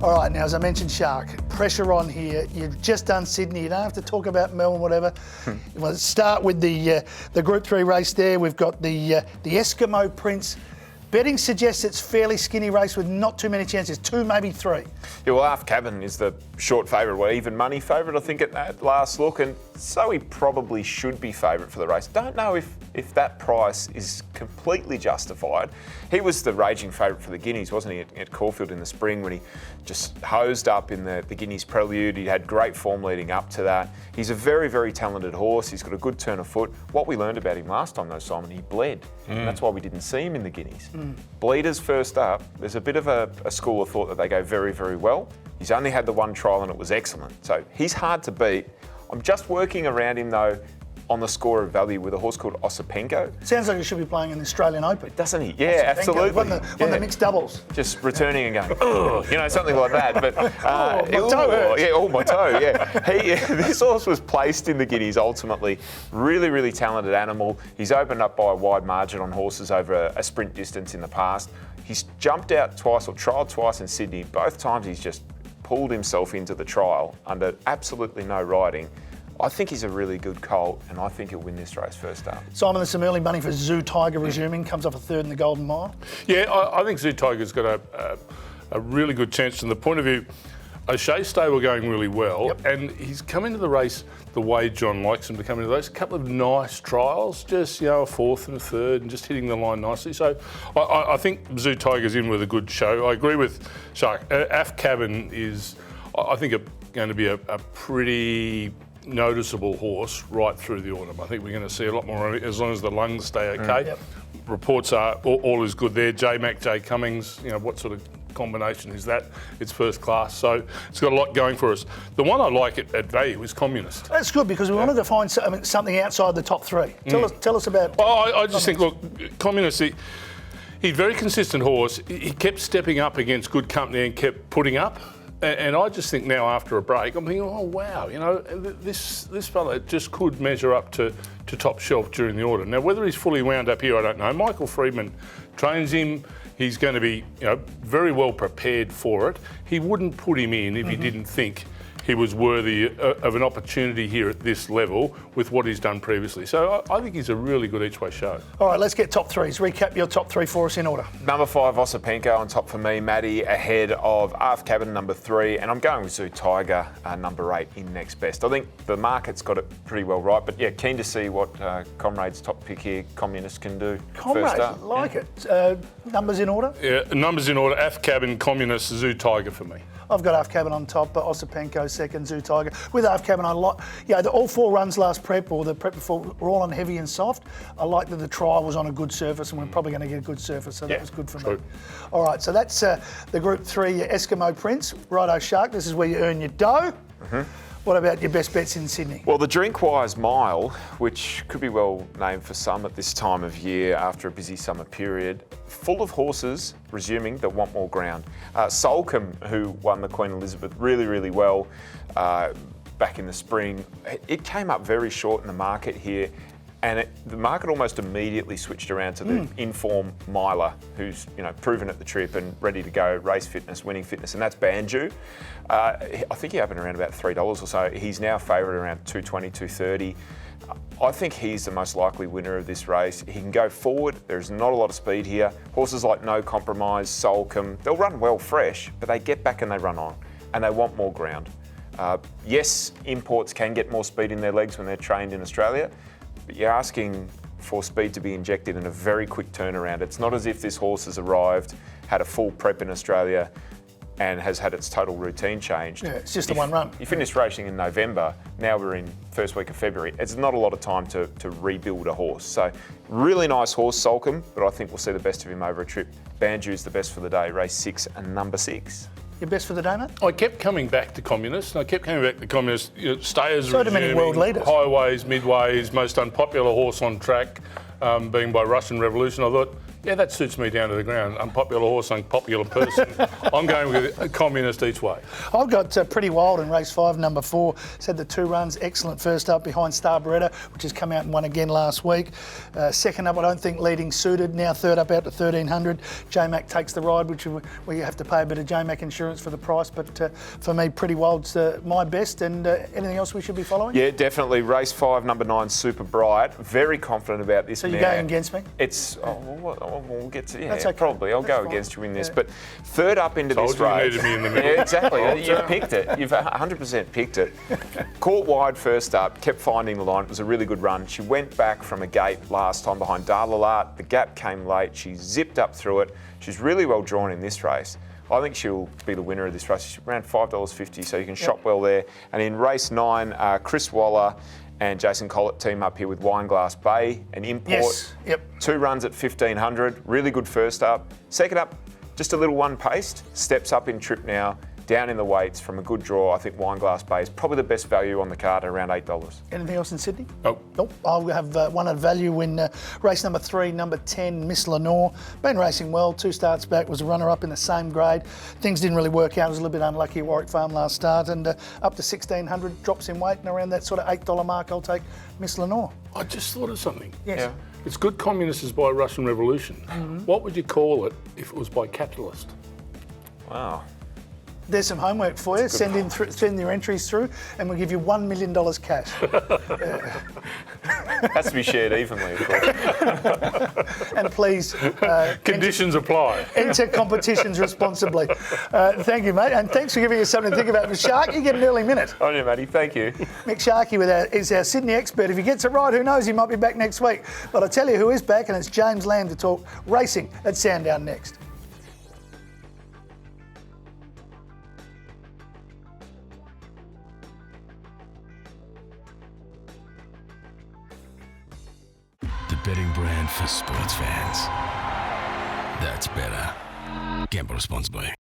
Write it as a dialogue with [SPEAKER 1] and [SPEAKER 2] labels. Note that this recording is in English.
[SPEAKER 1] All right, now, as I mentioned, Shark, pressure on here. You've just done Sydney. You don't have to talk about Melbourne, whatever. Well, let's start with the Group 3 race there. We've got the Eskimo Prince. Betting suggests it's fairly skinny race with not too many chances, 2, maybe 3.
[SPEAKER 2] Yeah, well, Half Cabin is the short favourite, well, even money favourite, I think, at that last look, and so he probably should be favourite for the race. Don't know if that price is completely justified. He was the raging favourite for the Guineas, wasn't he, at Caulfield in the spring when he just hosed up in the Guineas Prelude. He had great form leading up to that. He's a very, very talented horse. He's got a good turn of foot. What we learned about him last time, though, Simon, he bled. And that's why we didn't see him in the Guineas. Bleeders first up, there's a bit of a school of thought that they go very, very well. He's only had the one trial and it was excellent. So he's hard to beat. I'm just working around him, though, on the score of value with a horse called Osipenko.
[SPEAKER 1] Sounds like he should be playing in the Australian Open.
[SPEAKER 2] Doesn't he? Yeah, absolutely.
[SPEAKER 1] Won the mixed doubles.
[SPEAKER 2] Just returning and going, oh, you know, something like that. But
[SPEAKER 1] my toe hurts.
[SPEAKER 2] Yeah, my toe, yeah. This horse was placed in the Guineas ultimately. Really, really talented animal. He's opened up by a wide margin on horses over a sprint distance in the past. He's jumped out twice or trialled twice in Sydney. Both times he's just pulled himself into the trial under absolutely no riding. I think he's a really good colt, and I think he'll win this race first up.
[SPEAKER 1] Simon, there's some early money for Zoo Tiger resuming. Comes off a 3rd in the Golden Mile.
[SPEAKER 3] Yeah, I think Zoo Tiger's got a really good chance from the point of view. O'Shea's stable going really well, and he's come into the race the way John likes him to come into the race. A couple of nice trials, just, a 4th and a 3rd, and just hitting the line nicely. So I think Zoo Tiger's in with a good show. I agree with Shark. Half Cabin is, I think, going to be a pretty noticeable horse right through the autumn. I think we're going to see a lot more as long as the lungs stay okay. Reports are all is good there. J Cummings, what sort of combination is that? It's first class, so it's got a lot going for us. The one I like at value is Communist.
[SPEAKER 1] That's good because we wanted to find something outside the top 3. Tell us about.
[SPEAKER 3] Well, I just think, look, Communist. He's a very consistent horse. He kept stepping up against good company and kept putting up. And I just think now, after a break, I'm thinking, oh wow, this fella just could measure up to top shelf during the autumn. Now, whether he's fully wound up here, I don't know. Michael Freedman trains him. He's going to be, very well prepared for it. He wouldn't put him in if he didn't think he was worthy of an opportunity here at this level with what he's done previously. So I think he's a really good each-way show.
[SPEAKER 1] All right, let's get top 3s. Recap your top 3 for us in order.
[SPEAKER 2] Number 5, Osipenko on top for me. Maddie ahead of Half Cabin, number 3. And I'm going with Zoo Tiger, number 8 in next best. I think the market's got it pretty well right. But yeah, keen to see what Comrade's top pick here, Communist, can do.
[SPEAKER 1] Comrade, like it. Numbers in order?
[SPEAKER 3] Yeah, numbers in order. Half Cabin, Communist, Zoo Tiger for me.
[SPEAKER 1] I've got Half Cabin on top, but Osipenko second, Zoo Tiger. With Half Cabin, I like, all 4 runs last prep or the prep before were all on heavy and soft. I like that the trial was on a good surface, and we're probably going to get a good surface, so that was good for me. All right, so that's the Group 3 Eskimo Prince. Righto, Shark, this is where you earn your dough. What about your best bets in Sydney?
[SPEAKER 2] Well, the Drinkwise Mile, which could be well named for some at this time of year after a busy summer period, full of horses resuming that want more ground. Solcombe, who won the Queen Elizabeth really, really well back in the spring, it came up very short in the market here. And the market almost immediately switched around to the inform miler who's proven at the trip and ready to go, race fitness, winning fitness, and that's Banju. I think he opened around about $3 or so. He's now favoured around $2.20, $2.30. I think he's the most likely winner of this race. He can go forward. There's not a lot of speed here. Horses like No Compromise, Solcombe, they'll run well fresh, but they get back and they run on, and they want more ground. Yes, imports can get more speed in their legs when they're trained in Australia, but you're asking for speed to be injected in a very quick turnaround. It's not as if this horse has arrived, had a full prep in Australia, and has had its total routine changed.
[SPEAKER 1] Yeah, it's just the one run.
[SPEAKER 2] You finished racing in November, now we're in first week of February. It's not a lot of time to rebuild a horse. So, really nice horse, Solcombe, but I think we'll see the best of him over a trip. Banju's the best for the day, race 6 and number 6.
[SPEAKER 1] Your best for the day, mate?
[SPEAKER 3] I kept coming back to Communist. Stayers,
[SPEAKER 1] so do many world leaders.
[SPEAKER 3] Highways, midways, most unpopular horse on track, being by Russian Revolution. I thought, Yeah, that suits me down to the ground. Unpopular horse, unpopular person. I'm going with a communist each way.
[SPEAKER 1] I've got Pretty Wild in race 5, number 4. It's had the 2 runs, excellent first up behind Star Beretta, which has come out and won again last week. Second up, I don't think leading Suited, now third up out to 1300. J-Mac takes the ride, which we have to pay a bit of J-Mac insurance for the price, but for me, Pretty Wild's my best. And anything else we should be following?
[SPEAKER 2] Yeah, definitely. Race 5, number 9, Super Bright. Very confident about this.
[SPEAKER 1] So you're going against me?
[SPEAKER 2] It's we'll get to
[SPEAKER 1] That's okay.
[SPEAKER 2] Probably. I'll go against you in this, but third up into
[SPEAKER 3] Told
[SPEAKER 2] this
[SPEAKER 3] you
[SPEAKER 2] race.
[SPEAKER 3] needed me in the middle.
[SPEAKER 2] Yeah, exactly. You've picked it. You've 100% picked it. Caught wide first up, kept finding the line. It was a really good run. She went back from a gate last time behind Darlalart. The gap came late. She zipped up through it. She's really well drawn in this race. I think she'll be the winner of this race. She's around $5.50, so you can shop well there. And in race 9, Chris Waller and Jason Collett team up here with Wineglass Bay, an import.
[SPEAKER 1] Yes. Yep.
[SPEAKER 2] 2 runs at 1500, really good first up. Second up, just a little one paced, steps up in trip now, down in the weights from a good draw. I think Wineglass Bay is probably the best value on the card at around $8.
[SPEAKER 1] Anything else in Sydney?
[SPEAKER 3] Nope.
[SPEAKER 1] I'll have one at value in race number 3, number 10, Miss Lenore. Been racing well, 2 starts back, was a runner-up in the same grade. Things didn't really work out. It was a little bit unlucky at Warwick Farm last start, and up to 1600, drops in weight, and around that sort of $8 mark, I'll take Miss Lenore.
[SPEAKER 3] I just thought of something.
[SPEAKER 1] Yes.
[SPEAKER 2] Yeah.
[SPEAKER 3] It's good communist is by Russian Revolution. What would you call it if it was by capitalist?
[SPEAKER 2] Wow.
[SPEAKER 1] There's some homework for you. Send your entries through, and we'll give you $1 million cash.
[SPEAKER 2] Has to be shared evenly, of course.
[SPEAKER 1] And please,
[SPEAKER 3] Conditions apply.
[SPEAKER 1] enter competitions responsibly. Thank you, mate, and thanks for giving us something to think about. Sharkie, you get an early minute.
[SPEAKER 2] On you, Matty. Thank you.
[SPEAKER 1] Mick Sharkie is our Sydney expert. If he gets it right, who knows, he might be back next week. But I tell you who is back, and it's James Lamb to talk racing at Sandown next.
[SPEAKER 4] The betting brand for sports fans. That's better. Gamble responsibly.